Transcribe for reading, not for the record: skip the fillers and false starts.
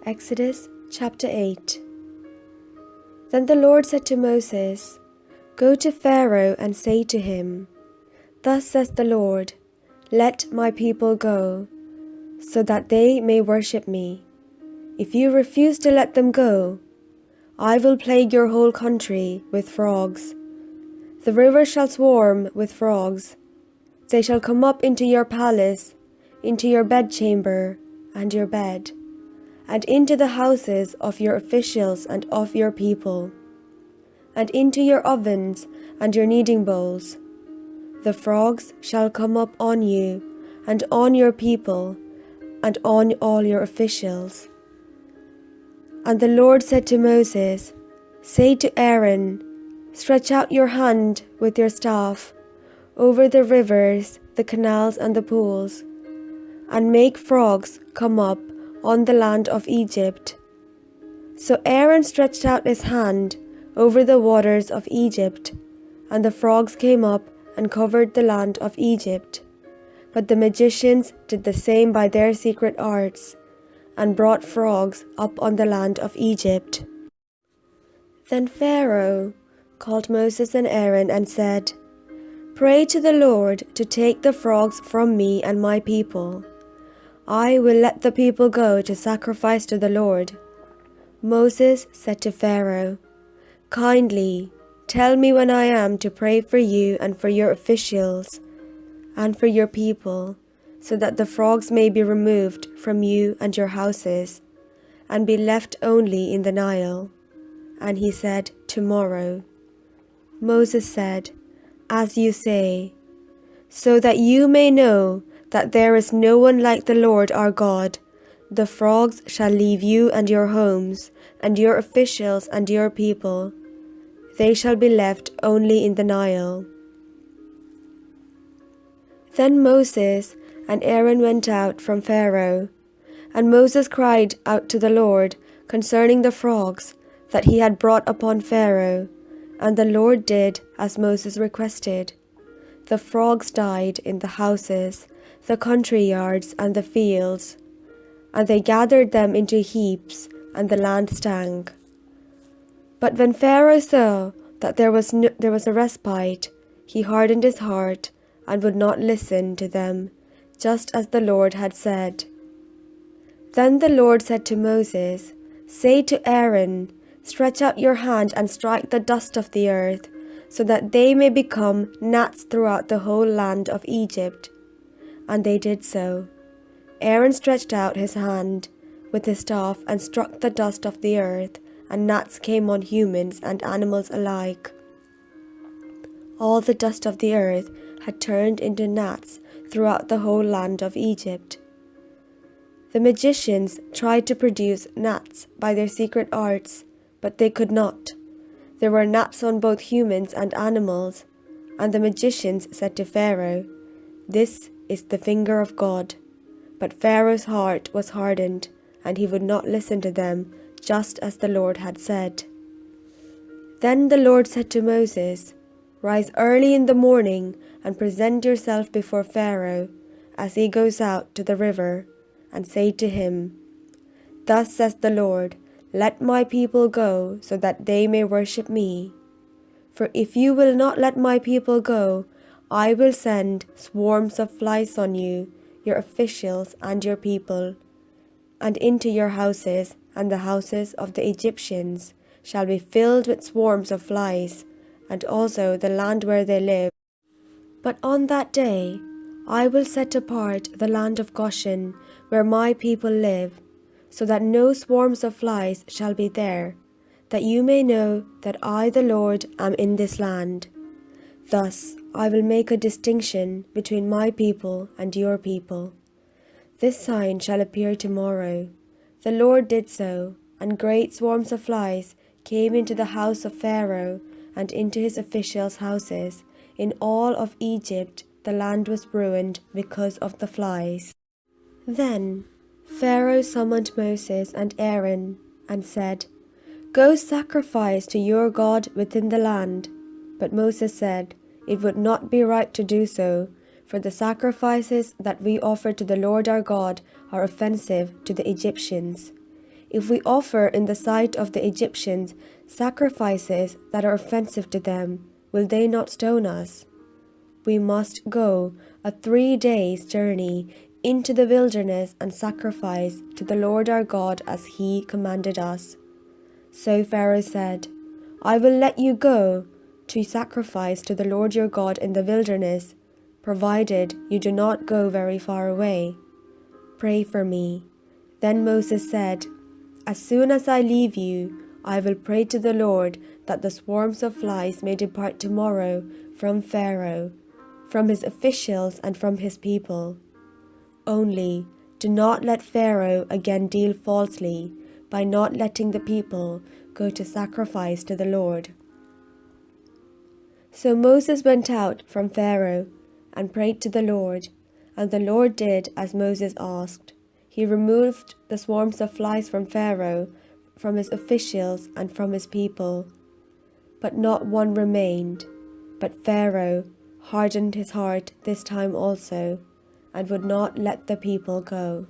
Exodus chapter 8. Then the Lord said to Moses, "Go to Pharaoh and say to him, 'Thus says the Lord, let my people go, so that they may worship me. If you refuse to let them go, I will plague your whole country with frogs. The river shall swarm with frogs. They shall come up into your palace, into your bedchamber and your bed, and into the houses of your officials and of your people, and into your ovens and your kneading bowls. The frogs shall come up on you, and on your people, and on all your officials.' And the Lord said to Moses, 'Say to Aaron, stretch out your hand with your staff over the rivers, the canals and the pools, and make frogs come up on the land of Egypt.' So Aaron stretched out his hand over the waters of Egypt, and the frogs came up and covered the land of Egypt. But the magicians did the same by their secret arts, and brought frogs up on the land of Egypt. Then Pharaoh called Moses and Aaron and said, 'Pray to the Lord to take the frogs from me and my people. I will let the people go to sacrifice to the Lord.' Moses said to Pharaoh, 'Kindly tell me when I am to pray for you and for your officials and for your people, so that the frogs may be removed from you and your houses, and be left only in the Nile.' And he said, 'Tomorrow.' Moses said, 'As you say, so that you may know that there is no one like the Lord our God. The frogs shall leave you and your homes, and your officials and your people. They shall be left only in the Nile.' Then Moses and Aaron went out from Pharaoh, and Moses cried out to the Lord concerning the frogs that he had brought upon Pharaoh, and the Lord did as Moses requested. The frogs died in the houses, the country yards and the fields, and they gathered them into heaps, and the land stank. But when Pharaoh saw that there was a respite, he hardened his heart and would not listen to them, just as the Lord had said. Then the Lord said to Moses, 'Say to Aaron, stretch out your hand and strike the dust of the earth, so that they may become gnats throughout the whole land of Egypt.' And they did so. Aaron stretched out his hand with his staff and struck the dust of the earth, and gnats came on humans and animals alike. All the dust of the earth had turned into gnats throughout the whole land of Egypt. The magicians tried to produce gnats by their secret arts, but they could not. There were gnats on both humans and animals, and the magicians said to Pharaoh, 'This is the finger of God.' But Pharaoh's heart was hardened, and he would not listen to them, just as the Lord had said. Then the Lord said to Moses, 'Rise early in the morning and present yourself before Pharaoh as he goes out to the river, and say to him, "Thus says the Lord, let my people go, so that they may worship me. For if you will not let my people go, I will send swarms of flies on you, your officials and your people, and into your houses, and the houses of the Egyptians shall be filled with swarms of flies, and also the land where they live. But on that day I will set apart the land of Goshen, where my people live, so that no swarms of flies shall be there, that you may know that I, the Lord, am in this land. Thus I will make a distinction between my people and your people. This sign shall appear tomorrow.' The Lord did so, and great swarms of flies came into the house of Pharaoh and into his officials' houses. In all of Egypt the land was ruined because of the flies. Then Pharaoh summoned Moses and Aaron and said, 'Go sacrifice to your God within the land.' But Moses said, 'It would not be right to do so, for the sacrifices that we offer to the Lord our God are offensive to the Egyptians. if we offer in the sight of the Egyptians sacrifices that are offensive to them, will they not stone us? We must go a 3 days' journey into the wilderness and sacrifice to the Lord our God as he commanded us." So Pharaoh said, "I will let you go to sacrifice to the Lord your God in the wilderness, provided you do not go very far away. Pray for me." Then Moses said, "As soon as I leave you, I will pray to the Lord that the swarms of flies may depart tomorrow from Pharaoh, from his officials and from his people. Only do not let Pharaoh again deal falsely by not letting the people go to sacrifice to the Lord." So Moses went out from Pharaoh and prayed to the Lord, and the Lord did as Moses asked. He removed the swarms of flies from Pharaoh, from his officials and from his people. But not one remained. But Pharaoh hardened his heart this time also, and would not let the people go.